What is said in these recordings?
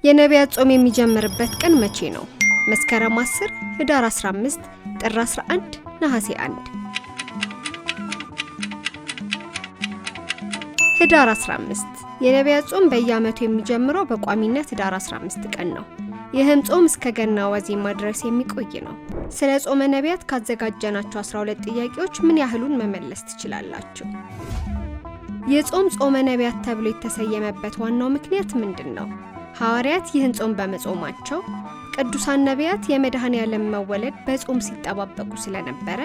የነቢያት ጾም የሚጀምርበት ቀን መቼ ነው? መስከረም 10፣ ህዳር 15፣ ጥር 11፣ ነሐሴ 1። ህዳር 15 የነቢያት ጾም በየዓመቱ የሚጀምረው በቋሚነት ህዳር 15 ቀን ነው። ይህም ጾም እስከ ገና ዋዜማ ድረስ የሚቆይ ነው። ስለ ጾመ ነቢያት ካዘጋጀናቸው 12 ጥያቄዎች ምን ያህሉን መመለስ ትችላላችሁ? የጾም ጾመ ነቢያት ተብሎ የተሰየመበት ዋናው ምክንያት ምንድነው? ሐዋርያት ይህን ጾም በመጾማቸው፣ ቅዱሳን ነቢያት የመድኃኔዓለም መወለድ በጾም ሲጠባበቁ ስለነበረ፣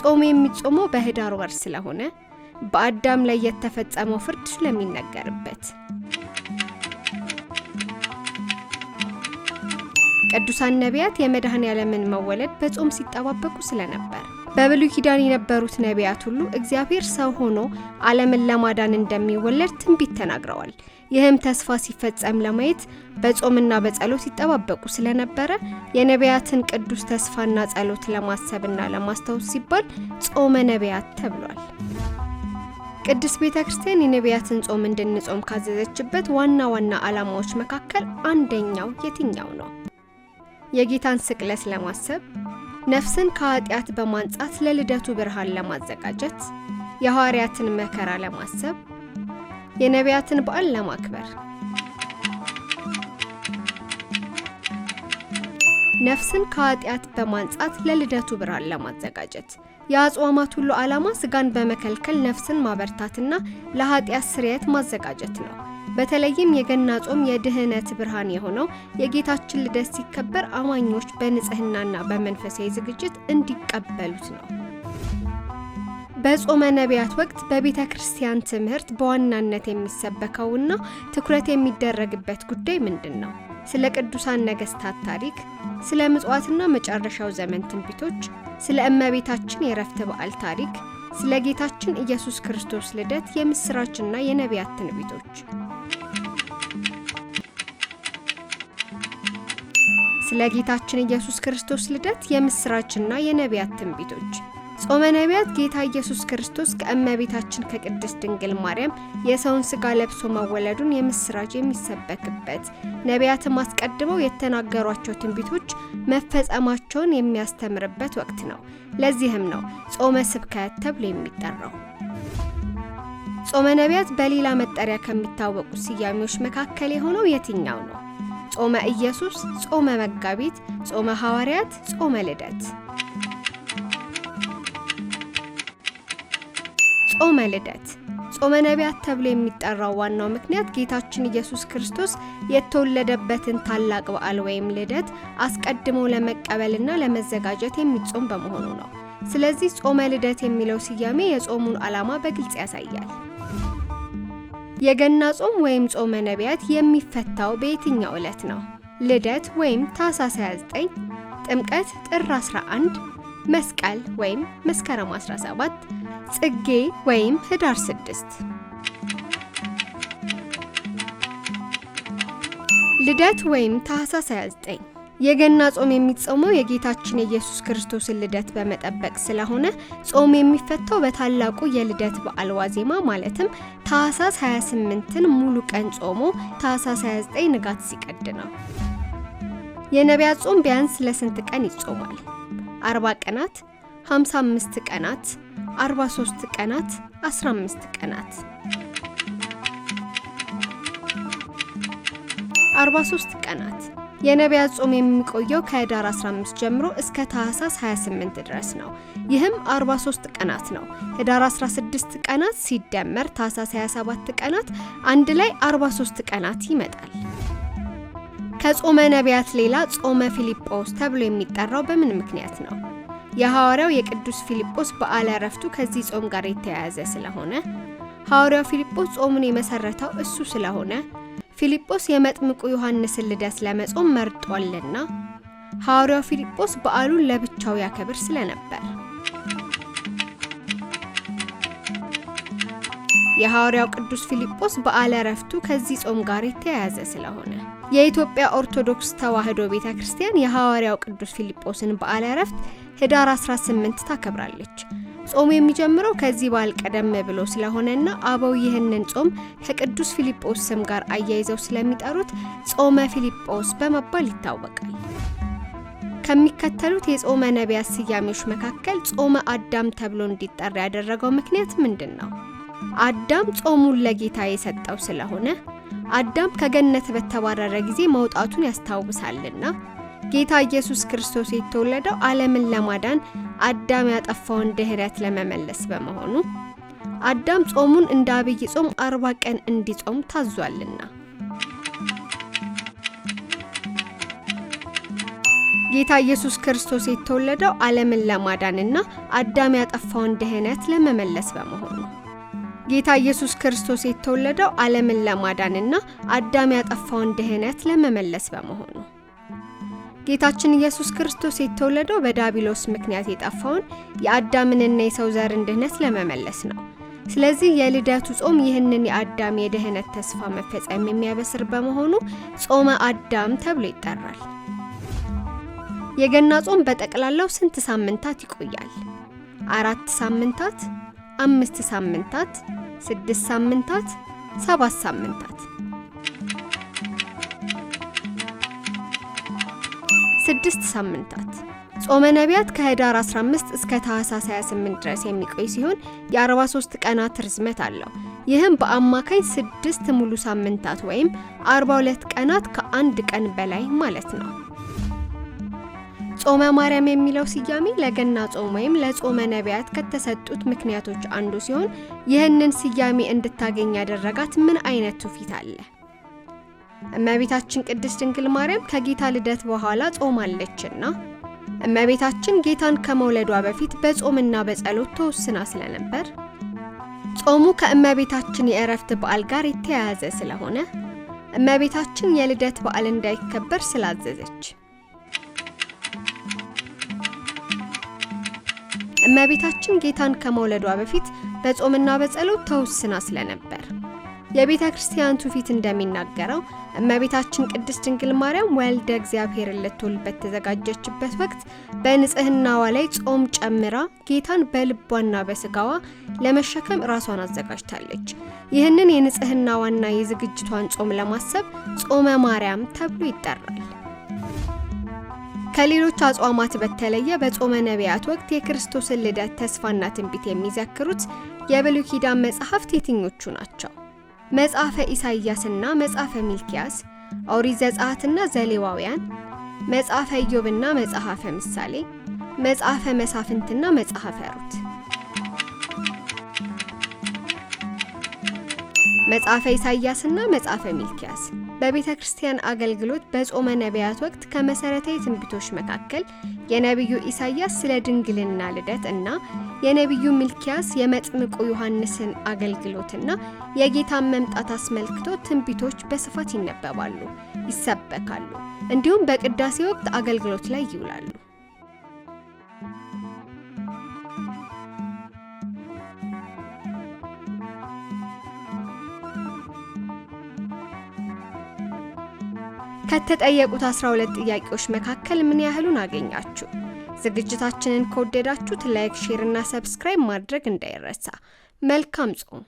ጾሙ የሚጾመው በህዳር ወር ስለሆነ፣ በአዳም ላይ የተፈጸመው ፍርድ ስለሚነገርበት። ቅዱሳን ነቢያት የመድኃኔዓለምን መወለድ በጾም ሲጠባበቁ ስለነበር። በብሉይ ኪዳን የነበሩት ነቢያት ሁሉ እግዚአብሔር ሰው ሆኖ ዓለምን ለማዳን እንደሚወለድ ትንቢት ተናግረዋል። ይህም ተስፋ ሲፈጸም ለማየት በጾምና በጸሎት ይጠባበቁ ስለነበረ የነቢያትን ቅዱስ ተስፋና ጸሎት ለማሰብና ለማስታወስ ሲባል ጾመ ነቢያት ተብሏል። ቅድስት ቤተክርስቲያን የነቢያትን ጾም እንድንጾም ካዘዘችበት ዋና ዋና ዓላማዎች መካከል አንደኛው የትኛው ነው? የጌታን ስቅለት ለማሰብ፣ ነፍስን ከኃጢአት በማንጻት ለልደቱ ብርሃን ለማዘጋጀት፣ የሐዋርያትን መከራ ለማሰብ፣ የነቢያትን በዓል ለማክበር። ነፍስን ከኃጢአት በማንጻት ለልደቱ ብርሃን ለማዘጋጀት። የአጽዋማት ሁሉ ዓላማ ስጋን በመከልከል ነፍስን ማበርታትና ለኃጢአት ስርየት ማዘጋጀት ነው። በተለይም የገና ጾም የድህነት ብርሃን የሆነው የጌታችን ልደት ሲከበር አማኞች በንጽህናና በመንፈሳዊ ዝግጅት እንዲቀበሉት ነው። በጾመ ነቢያት ወቅት በቤተ ክርስቲያን ትምህርት በዋናነት የሚሰበከውና ትኩረት የሚደረግበት ጉዳይ ምንድነው? ስለ ቅዱሳን ነገስታት ታሪክ፣ ስለ ምጽዋትና መጨረሻው ዘመን ትንቢቶች፣ ስለ እመቤታችን የዕረፍት በዓል ታሪክ፣ ስለ ጌታችን ኢየሱስ ክርስቶስ ልደት የምስራችና የነቢያት ትንቢቶች። ስለ ጌታችን ኢየሱስ ክርስቶስ ልደት የምስራችና የነቢያት ትንቢቶች። ጾመ ነቢያት ጌታ ኢየሱስ ክርስቶስ ከእመቤታችን ከቅድስት ድንግል ማርያም የሰውን ሥጋ ለብሶ መወለዱን የምስራች የሚሰበክበት፣ ነቢያትም አስቀድመው የተናገሯቸው ትንቢቶች መፈጸማቸውን የሚያስተምርበት ወቅት ነው። ለዚህም ነው ጾመ ስብከት ተብሎ የሚጠራው። ጾመ ነቢያት በሌላ መጠሪያ ከሚታወቁ ስያሜዎች መካከል የሆነው የትኛው ነው? ጾመ ኢየሱስ፣ ጾመ መጋቢት፣ ጾመ ሐዋርያት፣ ጾመ ልደት። ጾመ ልደት ጾመ ነቢያት ተብሎ የሚጠራው ዋናው ምክንያት ጌታችን ኢየሱስ ክርስቶስ የተወለደበትን ታላቅ በዓል ወይም ልደት አስቀድሞ ለመቀበልና ለመዘጋጀት የሚጾም በመሆኑ ነው። ስለዚህ ጾመ ልደት የሚለው ስያሜ የጾሙን ዓላማ በግልጽ ያሳያል። የገና ጾም ወይም ጾመ ነቢያት የሚፈታው በየትኛው ዕለት ነው? ልደት ወይም ታኅሳስ 29፣ ጥምቀት ጥር 11፣ መስቀል ወይም መስከረም 17፣ ጽጌ ወይም ህዳር 6። ልደት ወይም ታኅሳስ 29 የገና ጾም የሚጾመው የጌታችን የኢየሱስ ክርስቶስን ልደት በመጠበቅ ስለሆነ ጾም የሚፈታው በታላቁ የልደት በዓል ዋዜማ ማለትም ታኅሳስ 28ን ሙሉ ቀን ጾሞ ታኅሳስ 29 ንጋት ሲቀድ ነው። የነቢያት ጾም ቢያንስ ለስንት ቀን ይጾማል? 40 ቀናት፣ 55 ቀናት፣ 43 ቀናት፣ 15 ቀናት። 43 ቀናት። የነቢያት ጾም የሚቆየው ከህዳር 15 ጀምሮ እስከ ታኅሳስ 28 ድረስ ነው። ይህም 43 ቀናት ነው። ህዳር 16 ቀናት ሲደመር ታኅሳስ 27 ቀናት አንድ ላይ 43 ቀናት ይመጣል። ከጾመ ነቢያት ሌላ ጾመ ፊልጶስ ተብሎ የሚጠራው በምን ምክንያት ነው? የሐዋርያው የቅዱስ ፊልጶስ በዓለ ዕረፍቱ ከዚህ ጾም ጋር የተያያዘ ስለሆነ፣ ሐዋርያው ፊልጶስ ጾሙን የመሰረተው እሱ ስለሆነ፣ ፊልጶስ የመጥምቁ ዮሐንስን ልደት ለመጾም መርጧልና፣ ሐዋርያው ፊልጶስ በዓሉን ለብቻው ያከብር ስለነበር። የሐዋርያው ቅዱስ ፊልጶስ በዓለ ዕረፍቱ ከዚህ ጾም ጋር የተያያዘ ስለሆነ። የኢትዮጵያ ኦርቶዶክስ ተዋሕዶ ቤተክርስቲያን የሐዋርያው ቅዱስ ፊልጶስን በዓለ ዕረፍት ህዳር 18 ታከብራለች። ጾሙ የሚጀምረው ከዚህ በዓል ቀደም ብሎ ስለሆነና አበው ይህንን ጾም ከቅዱስ ፊልጶስ ስም ጋር አያይዘው ስለሚጠሩት ጾመ ፊልጶስ በመባል ይታወቃል። ከሚከተሉት የጾመ ነቢያት ስያሜዎች መካከል ጾመ አዳም ተብሎ እንዲጠራ ያደረገው ምክንያት ምንድን ነው? አዳም ጾሙን ለጌታ የሰጠው ስለሆነ አዳም ከገነት በተባረረ ጊዜ መውጣቱን ያስታውሳልና ጌታ ኢየሱስ ክርስቶስ የተወለደው ዓለምን ለማዳን አዳም ያጠፋውን ድህረት ለመመለስ በመሆኑ አዳም ጾሙን እንደ አብይ ጾም 40 ቀን እንዲጾም ታዟልና። ጌታ ኢየሱስ ክርስቶስ የተወለደው ዓለምን ለማዳንና አዳም ያጠፋውን ድህነት ለመመለስ በመሆኑ ጌታ ኢየሱስ ክርስቶስ የተወለደው ዓለምን ለማዳንና አዳም ያጠፋውን ድህነት ለመመለስ በመሆኑ ጌታችን ኢየሱስ ክርስቶስ የተወለደው በዲያብሎስ ምክንያት የጠፋውን የአዳምንና የሰው ዘርን ድህነት ለመመለስ ነው። ስለዚህ የልደቱ ጾም ይህንን የአዳም የድህነት ተስፋ መፈጸም የሚያበስር በመሆኑ ጾመ አዳም ተብሎ ይጠራል። የገና ጾም በጠቅላላው ስንት ሳምንታት ይቆያል? 4 ሳምንታት፣ 5 ሳምንታት፣ 6 ሳምንታት፣ 7 ሳምንታት። 6 ሳምንታት። ጾመ ነቢያት ከህዳር 15 እስከ ታኅሳስ 28 ድረስ የሚቆይ ሲሆን የ43 ቀናት ርዝመት አለው። ይህም በአማካይ 6 ሙሉ ሳምንታት ወይም 42 ቀናት ከአንድ ቀን በላይ ማለት ነው። ጾመ ማርያም የሚለው ስያሜ ለገና ጾም ወይም ለጾመ ነቢያት ከተሰጡት ምክንያቶች አንዱ ሲሆን ይህንን ስያሜ እንድታገኝ ያደረጋት ምን አይነት ትውፊት አለ? እመቤታችን ቅድስት ድንግል ማርያም ከጌታ ልደት በኋላ ጾማለችና እመቤታችን ጌታን ከመውለዷ በፊት በጾምና በጸሎት ተወስና ስለነበር ጾሙ ከእመቤታችን የዕረፍት በዓል ጋር የተያያዘ ስለሆነ እመቤታችን የልደት በዓል እንዳይከበር ስላዘዘች እመቤታችን ጌታን ከመውለዷ በፊት በጾምና በጸሎት ተወስና ስለነበር የቤተ ክርስቲያን ትውፊት እንደሚናገረው እመቤታችን ቅድስት ድንግል ማርያም ወልደ እግዚአብሔርን ልትወልድ በተዘጋጀችበት ወቅት በንጽህናዋ ላይ ጾም ጨምራ ጌታን በልቧና በስጋዋ ለመሸከም ራሷን አዘጋጅታለች። ይህንን የንጽህናዋና የዝግጅቷን ጾም ለማሰብ ጾመ ማርያም ተብሎ ይጠራል። ከሌሎች አጽዋማት በተለየ በጾመ ነቢያት ወቅት የክርስቶስን ልደት ተስፋና ትንቢት የሚዘክሩት የብሉይ ኪዳን መጻሕፍት የትኞቹ ናቸው? መጽሐፈ ኢሳይያስና መጽሐፈ ሚልክያስ፣ ኦሪት ዘጸአትና ዘሌዋውያን፣ መጽሐፈ ኢዮብና መጽሐፈ ምሳሌ፣ መጽሐፈ መሳፍንትና መጽሐፈ ሩት። መጽሐፈ ኢሳይያስና መጽሐፈ ሚልክያስ በቤተ ክርስቲያን አገልግሎት በጾመ ነቢያት ወቅት ከመሰረታዊ ትንቢቶች መካከል የነቢዩ ኢሳይያስ ስለ ድንግልና ልደት እና የነቢዩ ሚልክያስ የመጥምቁ ዮሐንስን አገልግሎትና የጌታን መምጣት አስመልክቶ ትንቢቶች በስፋት ይነበባሉ፣ ይሰበካሉ፣ እንዲሁም በቅዳሴ ወቅት አገልግሎት ላይ ይውላሉ። ከተጠየቁት 12 ጥያቄዎች መካከል ምን ያህሉን አገኛችሁ? ዝግጅታችንን ከወደዳችሁት ላይክ፣ ሼር እና ሰብስክራይብ ማድረግ እንዳይረሳ። መልካም ጾም።